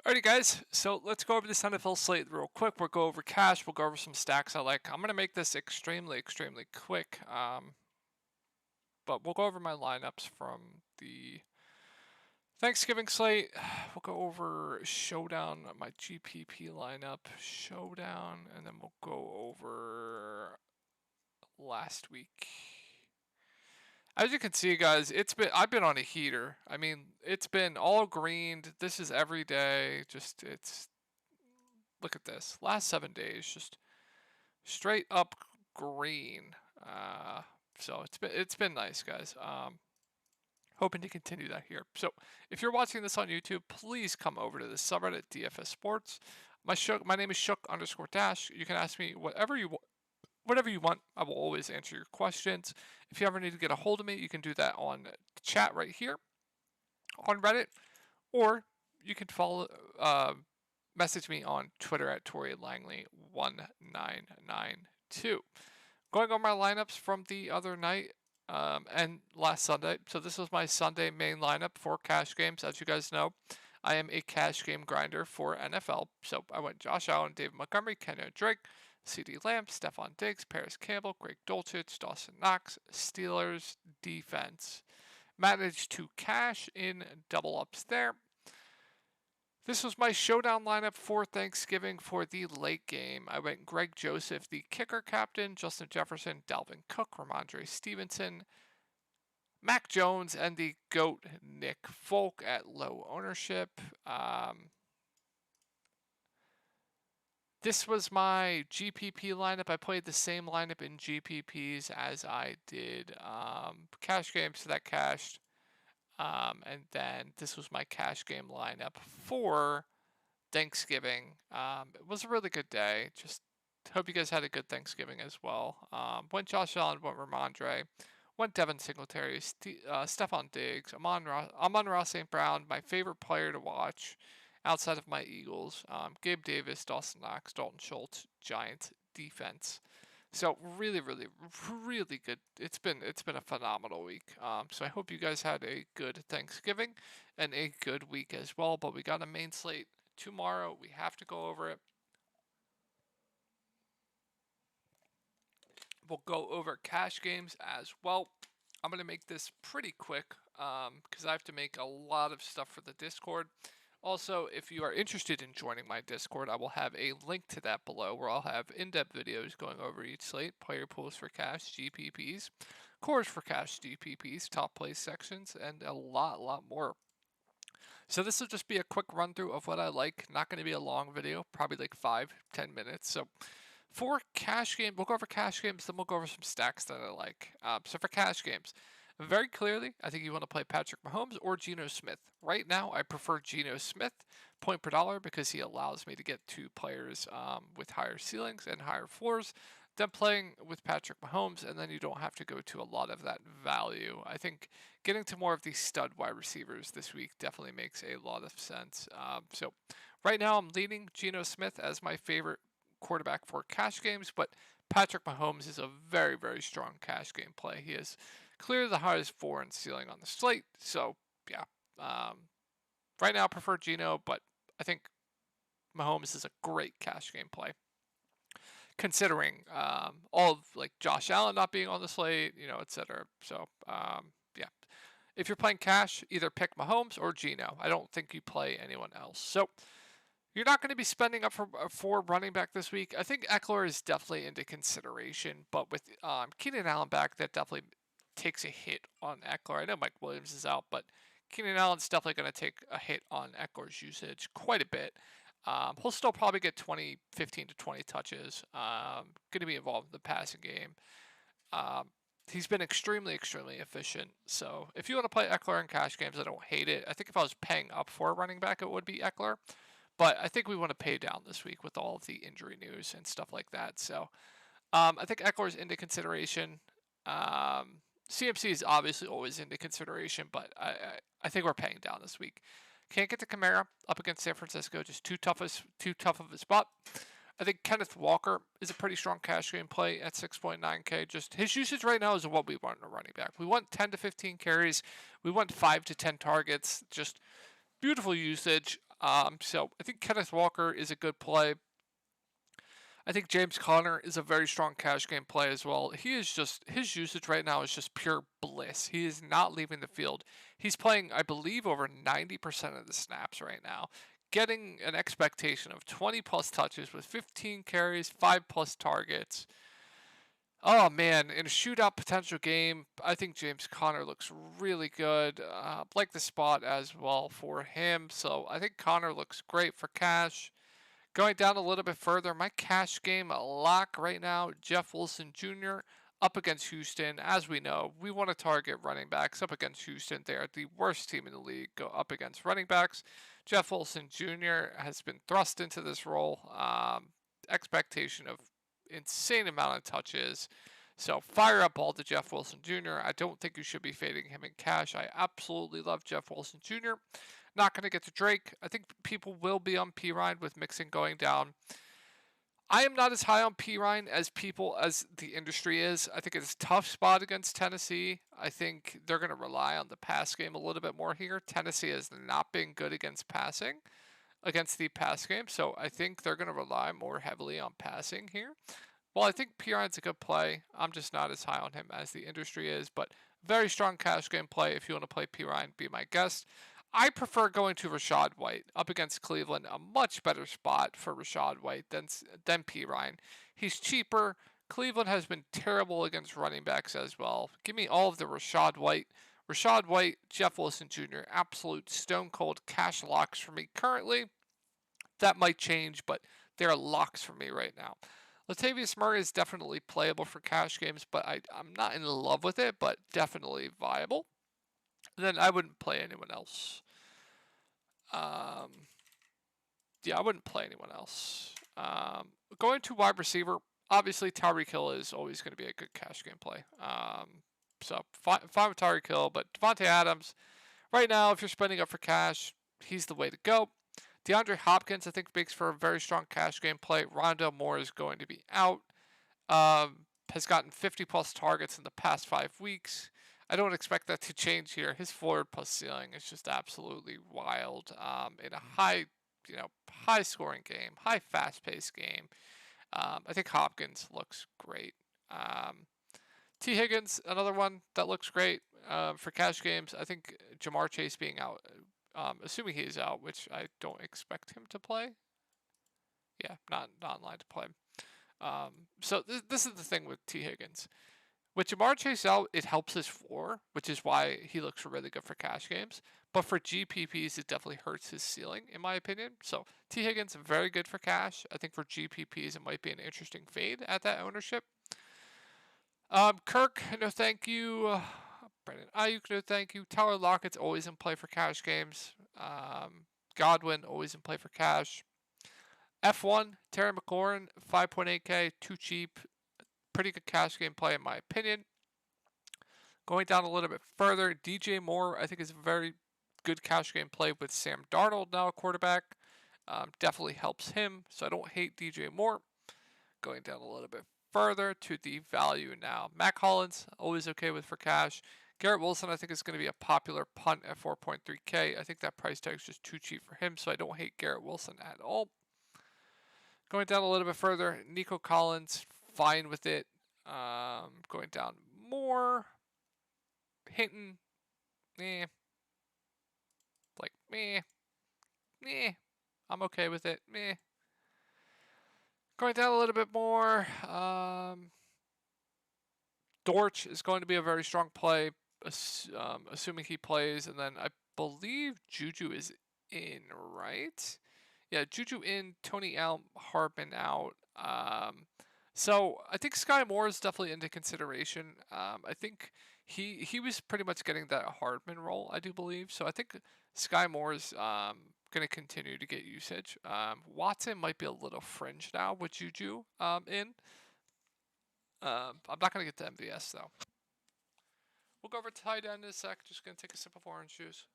Alrighty, guys. So let's go over this NFL slate real quick. We'll go over cash. We'll go over some stacks I like. I'm gonna make this extremely quick. But we'll go over my lineups from the Thanksgiving slate. We'll go over showdown, my GPP lineup, showdown, and then we'll go over last week. As you can see, guys, I've been on a heater. I mean, it's been all greened. This is every day. Look at this. Last 7 days, just straight up green. So it's been nice, guys. Hoping to continue that here. So if you're watching this on YouTube, please come over to the subreddit DFS Sports. My name is Shook_Dash. You can ask me whatever you want. I will always answer your questions. If you ever need to get a hold of me, you can do that on the chat right here on Reddit, or you can message me on Twitter at ToryLangley1992. Going on my lineups from the other night and last Sunday. So this was my Sunday main lineup for cash games. As you guys know, I am a cash game grinder for NFL. So I went Josh Allen, David Montgomery, Kenyon Drake, CeeDee Lamb, Stephon Diggs, Paris Campbell, Greg Dulcich, Dawson Knox, Steelers defense. Managed to cash in double ups there. This was my showdown lineup for Thanksgiving for the late game. I went Greg Joseph, the kicker captain, Justin Jefferson, Dalvin Cook, Ramondre Stevenson, Mac Jones, and the GOAT Nick Folk at low ownership. This was my GPP lineup. I played the same lineup in GPPs as I did cash games, so that cashed. And then this was my cash game lineup for Thanksgiving. It was a really good day. Just hope you guys had a good Thanksgiving as well. Went Josh Allen, went Ramondre, went Devin Singletary, Stephon Diggs, Amon-Ra St. Brown, my favorite player to watch outside of my Eagles. Gabe Davis, Dawson Knox, Dalton Schultz, Giants defense. So really good. It's been a phenomenal week. So I hope you guys had a good Thanksgiving and a good week as well. But we got a main slate tomorrow. We have to go over it. We'll go over cash games as well. I'm going to make this pretty quick because I have to make a lot of stuff for the Discord. Also, if you are interested in joining my Discord, I will have a link to that below where I'll have in-depth videos going over each slate, player pools for cash, GPPs, cores for cash, GPPs, top place sections, and a lot more. So this will just be a quick run through of what I like. Not going to be a long video, probably like 5-10 minutes. So for cash game, we'll go over cash games, then we'll go over some stacks that I like. So for cash games, very clearly, I think you want to play Patrick Mahomes or Geno Smith. Right now, I prefer Geno Smith, point per dollar, because he allows me to get two players with higher ceilings and higher floors than playing with Patrick Mahomes, and then you don't have to go to a lot of that value. I think getting to more of these stud wide receivers this week definitely makes a lot of sense. So right now, I'm leaning Geno Smith as my favorite quarterback for cash games, but Patrick Mahomes is a very strong cash game play. He is clearly the highest floor and ceiling on the slate. So yeah, right now I prefer Geno, but I think Mahomes is a great cash game play, considering all of like Josh Allen not being on the slate, etc. So yeah, if you're playing cash, either pick Mahomes or Geno. I don't think you play anyone else. So you're not going to be spending up for running back this week. I think Eckler is definitely into consideration, but with Keenan Allen back, that definitely takes a hit on Eckler. I know Mike Williams is out, but Keenan Allen's definitely going to take a hit on Eckler's usage quite a bit. He'll still probably get 15 to 20 touches. Going to be involved in the passing game. He's been extremely efficient. So if you want to play Eckler in cash games, I don't hate it. I think if I was paying up for a running back, it would be Eckler. But I think we want to pay down this week with all of the injury news and stuff like that. So I think Eckler's into consideration. CMC is obviously always into consideration, but I think we're paying down this week. Can't get to Kamara up against San Francisco, just too tough of a spot. I think Kenneth Walker is a pretty strong cash game play at 6.9K. Just his usage right now is what we want in a running back. We want 10 to 15 carries. We want 5 to 10 targets. Just beautiful usage. So I think Kenneth Walker is a good play. I think James Conner is a very strong cash game play as well. He is just, his usage right now is just pure bliss. He is not leaving the field. He's playing, I believe, over 90% of the snaps right now, getting an expectation of 20 plus touches with 15 carries, 5 plus targets. Oh man, in a shootout potential game, I think James Conner looks really good. Like the spot as well for him. So I think Conner looks great for cash. Going down a little bit further, my cash game lock right now, Jeff Wilson Jr. up against Houston. As we know, we want to target running backs up against Houston. They are the worst team in the league, go up against running backs. Jeff Wilson Jr. has been thrust into this role. Expectation of insane amount of touches. So fire up all to Jeff Wilson Jr. I don't think you should be fading him in cash. I absolutely love Jeff Wilson Jr. Not going to get to Drake. I think people will be on Pirine with Mixon going down. I am not as high on Pirine as the industry is. I think it's a tough spot against Tennessee. I think they're going to rely on the pass game a little bit more here. Tennessee has not been good against the pass game, so I think they're going to rely more heavily on passing here. Well, I think Pirine's a good play. I'm just not as high on him as the industry is, but very strong cash game play. If you want to play Pirine, be my guest. I prefer going to Rachaad White up against Cleveland. A much better spot for Rachaad White than Pirine. He's cheaper. Cleveland has been terrible against running backs as well. Give me all of the Rachaad White. Rachaad White, Jeff Wilson Jr., absolute stone cold cash locks for me currently. That might change, but they're locks for me right now. Latavius Murray is definitely playable for cash games, but I'm not in love with it, but definitely viable. And then I wouldn't play anyone else. Yeah, I wouldn't play anyone else. Going to wide receiver, obviously Tyreek Hill is always going to be a good cash game play. So fine with Tyreek Hill, but Devontae Adams, right now, if you're spending up for cash, he's the way to go. DeAndre Hopkins, I think, makes for a very strong cash game play. Rondale Moore is going to be out. Has gotten 50 plus targets in the past 5 weeks. I don't expect that to change here. His forward plus ceiling is just absolutely wild. In a high scoring game, high fast paced game. I think Hopkins looks great. T. Higgins, another one that looks great for cash games. I think Jamar Chase being out, assuming he is out, which I don't expect him to play. Yeah, not online to play. So this is the thing with T. Higgins. With Jamar Chase out, it helps his floor, which is why he looks really good for cash games. But for GPPs, it definitely hurts his ceiling, in my opinion. So T. Higgins, very good for cash. I think for GPPs, it might be an interesting fade at that ownership. Kirk, no thank you. Brandon Ayuk, no thank you. Tyler Lockett's always in play for cash games. Godwin, always in play for cash. F1, Terry McLaurin, 5.8K, too cheap. Pretty good cash game play in my opinion. Going down a little bit further, DJ Moore, I think is a very good cash game play with Sam Darnold now a quarterback. Definitely helps him, so I don't hate DJ Moore. Going down a little bit further to the value now. Mac Hollins, always okay with for cash. Garrett Wilson, I think, is going to be a popular punt at 4.3K. I think that price tag is just too cheap for him, so I don't hate Garrett Wilson at all. Going down a little bit further, Nico Collins, fine with it. Going down more. Hinton, like, I'm okay with it, Going down a little bit more, Dortch is going to be a very strong play, assuming he plays, and then I believe Juju is in, right? Yeah, Juju in, Tony out, Hardman out. So I think Sky Moore is definitely into consideration. I think he was pretty much getting that Hardman role, I do believe. So I think Sky Moore is going to continue to get usage. Watson might be a little fringe now with Juju in. I'm not going to get to MVS though. We'll go over to tight end in a sec. Just going to take a sip of orange juice.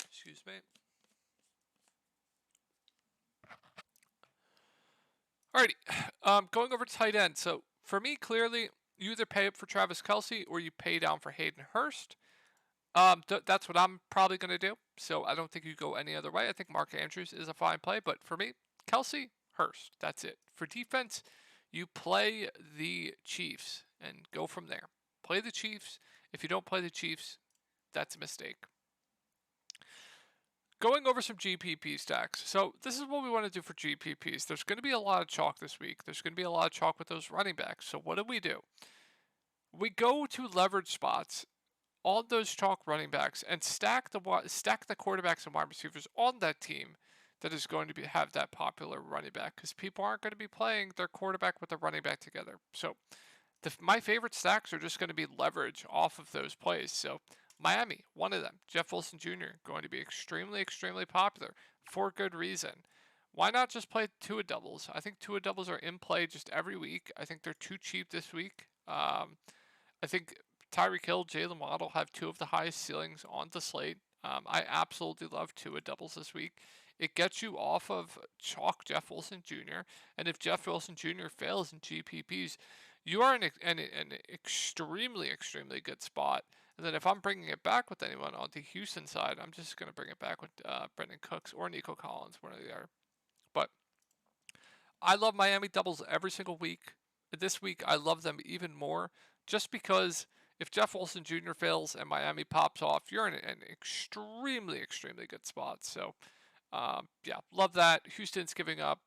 Excuse me. Alrighty, going over to tight end. So for me, clearly, you either pay up for Travis Kelce or you pay down for Hayden Hurst. That's what I'm probably going to do. So I don't think you go any other way. I think Mark Andrews is a fine play, but for me, Kelsey, Hurst. That's it. For defense, you play the Chiefs and go from there. Play the Chiefs. If you don't play the Chiefs, that's a mistake. Going over some GPP stacks. So this is what we want to do for GPPs. There's going to be a lot of chalk this week. There's going to be a lot of chalk with those running backs. So what do? We go to leverage spots on those chalk running backs and stack the quarterbacks and wide receivers on that team that is going to have that popular running back, because people aren't going to be playing their quarterback with the running back together. So my favorite stacks are just going to be leverage off of those plays. So Miami, one of them, Jeff Wilson Jr., going to be extremely, extremely popular for good reason. Why not just play Tua doubles? I think Tua doubles are in play just every week. I think they're too cheap this week. I think Tyreek Hill, Jalen Waddle have two of the highest ceilings on the slate. I absolutely love Tua doubles this week. It gets you off of chalk Jeff Wilson Jr., and if Jeff Wilson Jr. fails in GPPs, you are in an extremely, extremely good spot. And then if I'm bringing it back with anyone on the Houston side, I'm just going to bring it back with Brendan Cooks or Nico Collins, one or the other. But I love Miami doubles every single week. This week, I love them even more just because if Jeff Wilson Jr. fails and Miami pops off, you're in an extremely, extremely good spot. So, yeah, love that. Houston's giving up,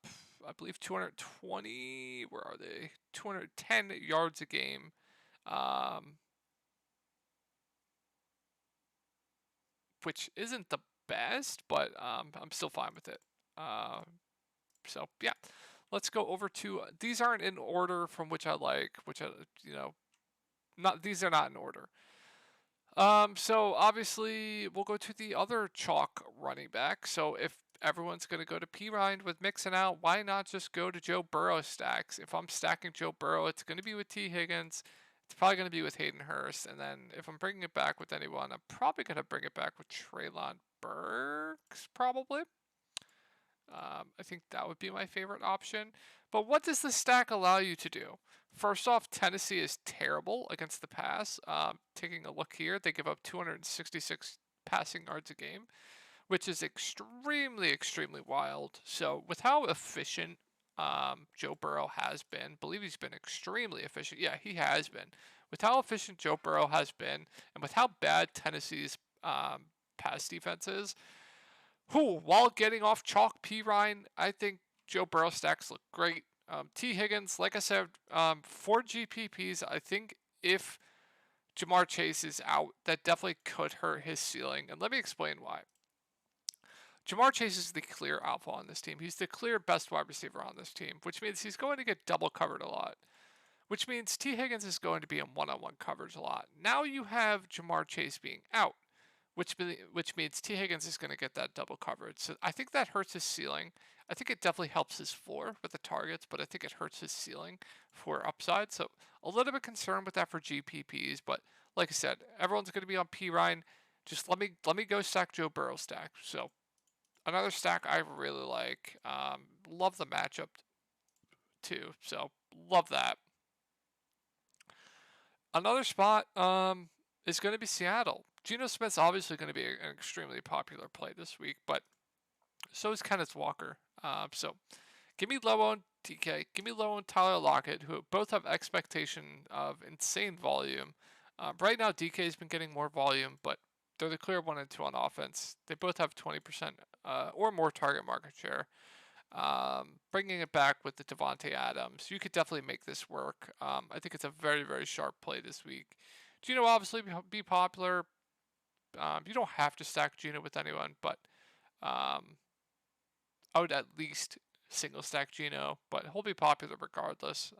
I believe, 220, where are they? 210 yards a game. Which isn't the best, but I'm still fine with it. So, yeah. Let's go over to, these aren't in order from which I like, these are not in order. So obviously we'll go to the other chalk running back. So if everyone's going to go to P. Ryan with Mixon out, why not just go to Joe Burrow stacks? If I'm stacking Joe Burrow, it's going to be with T. Higgins. It's probably going to be with Hayden Hurst. And then if I'm bringing it back with anyone, I'm probably going to bring it back with Treylon Burks, probably. I think that would be my favorite option. But what does the stack allow you to do? First off, Tennessee is terrible against the pass. Taking a look here, they give up 266 passing yards a game, which is extremely, extremely wild. So with how efficient Joe Burrow has been, I believe he's been extremely efficient. Yeah, he has been. With how efficient Joe Burrow has been, and with how bad Tennessee's pass defense is, while getting off chalk P. Ryan, I think Joe Burrow stacks look great. T. Higgins, like I said, for GPPs, I think if Jamar Chase is out, that definitely could hurt his ceiling. And let me explain why. Jamar Chase is the clear alpha on this team. He's the clear best wide receiver on this team, which means he's going to get double covered a lot, which means T. Higgins is going to be in one-on-one coverage a lot. Now you have Jamar Chase being out, which means T. Higgins is going to get that double coverage. So I think that hurts his ceiling. I think it definitely helps his floor with the targets, but I think it hurts his ceiling for upside. So a little bit concerned with that for GPPs, but like I said, everyone's going to be on P. Ryan. Just let me go stack Joe Burrow stack. So another stack I really like. Love the matchup too. So love that. Another spot is going to be Seattle. Geno Smith's obviously going to be an extremely popular play this week, but so is Kenneth Walker. So give me low on DK, give me low on Tyler Lockett, who both have expectation of insane volume. Right now, DK's been getting more volume, but they're the clear 1 and 2 on offense. They both have 20% or more target market share. Bringing it back with the Devontae Adams, you could definitely make this work. I think it's a very, very sharp play this week. Geno obviously be popular. You don't have to stack Geno with anyone, but I would at least single stack Geno, but he'll be popular regardless.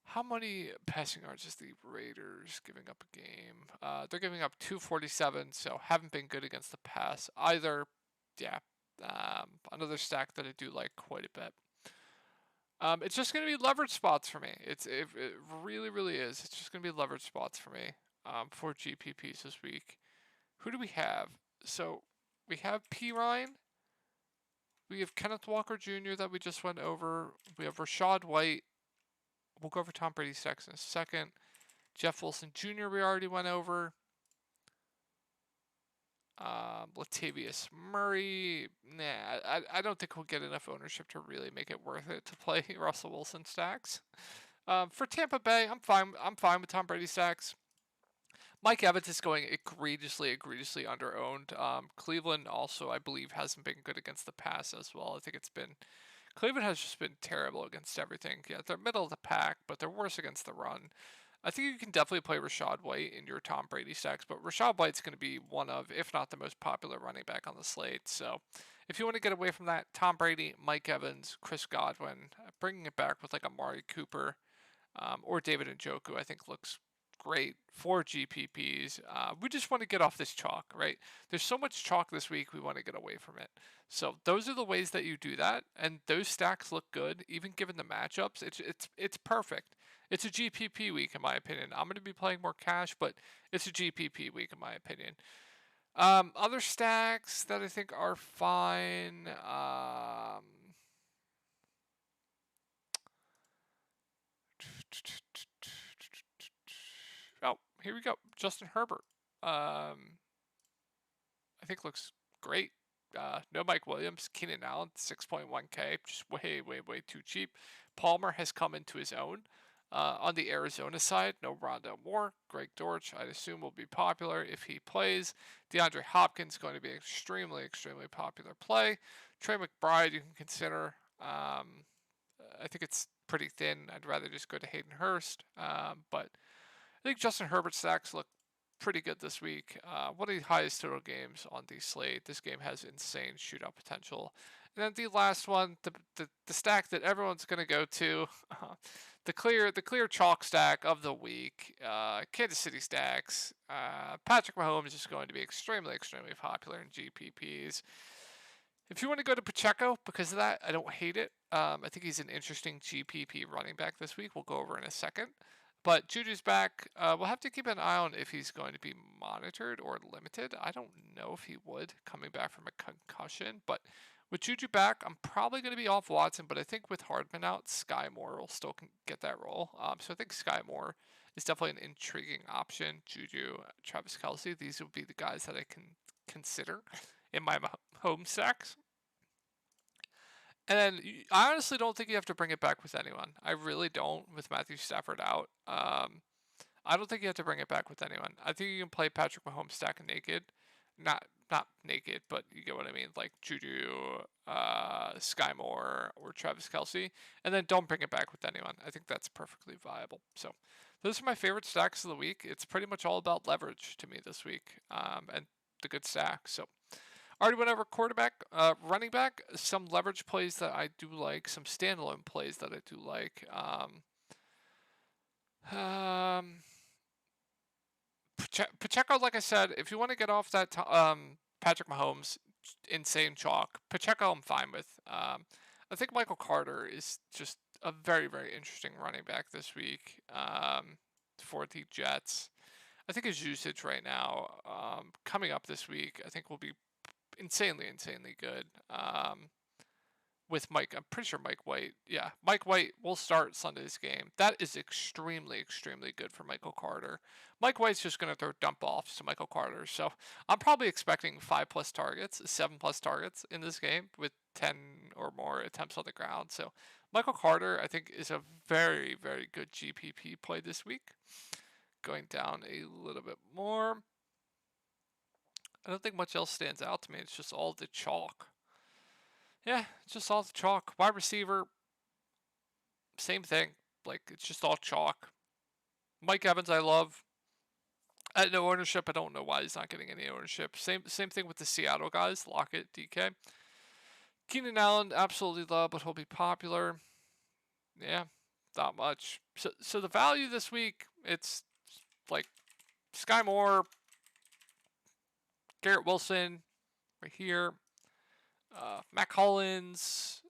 How many passing yards is the Raiders giving up a game? They're giving up 247, so haven't been good against the pass either. Yeah, another stack that I do like quite a bit. It's just going to be leverage spots for me. It really, really is. It's just going to be leverage spots for me for GPPs this week. Who do we have? So we have P. Ryan. We have Kenneth Walker Jr. that we just went over. We have Rachaad White. We'll go over Tom Brady stacks in a second. Jeff Wilson Jr. we already went over. Latavius Murray, nah, I don't think he'll get enough ownership to really make it worth it to play Russell Wilson stacks. For Tampa Bay, I'm fine. I'm fine with Tom Brady stacks. Mike Evans is going egregiously underowned. Cleveland also, I believe, hasn't been good against the pass as well. I think Cleveland has just been terrible against everything. Yeah, they're middle of the pack, but they're worse against the run. I think you can definitely play Rachaad White in your Tom Brady stacks, but Rachaad White's going to be one of, if not the most popular running back on the slate. So if you want to get away from that, Tom Brady, Mike Evans, Chris Godwin, bringing it back with like Amari Cooper or David Njoku, I think looks great for GPPs. We just want to get off this chalk, right? There's so much chalk this week, we want to get away from it. So those are the ways that you do that, and those stacks look good, even given the matchups. It's perfect. It's a GPP week, in my opinion. I'm going to be playing more cash, but it's a GPP week, in my opinion. Other stacks that I think are fine. Oh, here we go. Justin Herbert. I think looks great. No Mike Williams, Keenan Allen, 6.1K, just way too cheap. Palmer has come into his own. On the Arizona side, no Rondale Moore. Greg Dortch, I'd assume, will be popular if he plays. DeAndre Hopkins going to be extremely popular play. Trey McBride you can consider. I think it's pretty thin. I'd rather just go to Hayden Hurst. But I think Justin Herbert's stacks look pretty good this week. One of the highest total games on the slate. This game has insane shootout potential. And then the last one, the stack that everyone's going to go to, the clear chalk stack of the week, Kansas City stacks. Patrick Mahomes is going to be extremely popular in GPPs. If you want to go to Pacheco because of that, I don't hate it. I think he's an interesting GPP running back this week. We'll go over in a second. But Juju's back. We'll have to keep an eye on if he's going to be monitored or limited. I don't know if he would, coming back from a concussion. But with Juju back, I'm probably going to be off Watson. But I think with Hardman out, Sky Moore will still get that role. So I think Sky Moore is definitely an intriguing option. Juju, Travis Kelce, these would be the guys that I can consider in my home stacks. And then I honestly don't think you have to bring it back with anyone. I really don't with Matthew Stafford out. I don't think you have to bring it back with anyone. I think you can play Patrick Mahomes stack naked. Not naked, but you get what I mean. Like Juju, Sky Moore, or Travis Kelce. And then don't bring it back with anyone. I think that's perfectly viable. So those are my favorite stacks of the week. It's pretty much all about leverage to me this week. And the good stack. So already went over quarterback, running back, some leverage plays that I do like, some standalone plays that I do like. Pacheco, like I said, if you want to get off that Patrick Mahomes insane chalk, Pacheco I'm fine with. I think Michael Carter is just a very interesting running back this week for the Jets. I think his usage right now, coming up this week, I think will be insanely good. With Mike, I'm pretty sure Mike White. Yeah, Mike White will start Sunday's game. That is extremely good for Michael Carter. Mike White's just going to throw dump offs to Michael Carter. So I'm probably expecting 5+ targets, 7+ targets in this game with 10 or more attempts on the ground. So Michael Carter, I think, is a very good GPP play this week. Going down a little bit more. I don't think much else stands out to me. It's just all the chalk. Yeah, it's just all the chalk. Wide receiver, same thing. Like, it's just all chalk. Mike Evans, I love. At no ownership, I don't know why he's not getting any ownership. Same thing with the Seattle guys, Lockett, DK. Keenan Allen, absolutely love, but he'll be popular. Yeah, not much. So the value this week, it's like Sky Moore, Garrett Wilson, right here. Mac Hollins,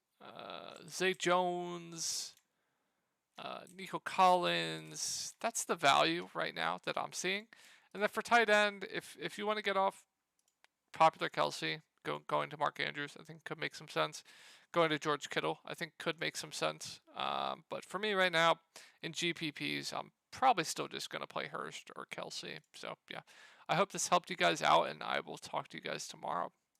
Zay Jones, Nico Collins. That's the value right now that I'm seeing. And then for tight end, if you want to get off popular Kelce, going to Mark Andrews, I think could make some sense. Going to George Kittle, I think could make some sense. But for me right now, in GPPs, I'm probably still just going to play Hurst or Kelce. So yeah, I hope this helped you guys out, and I will talk to you guys tomorrow.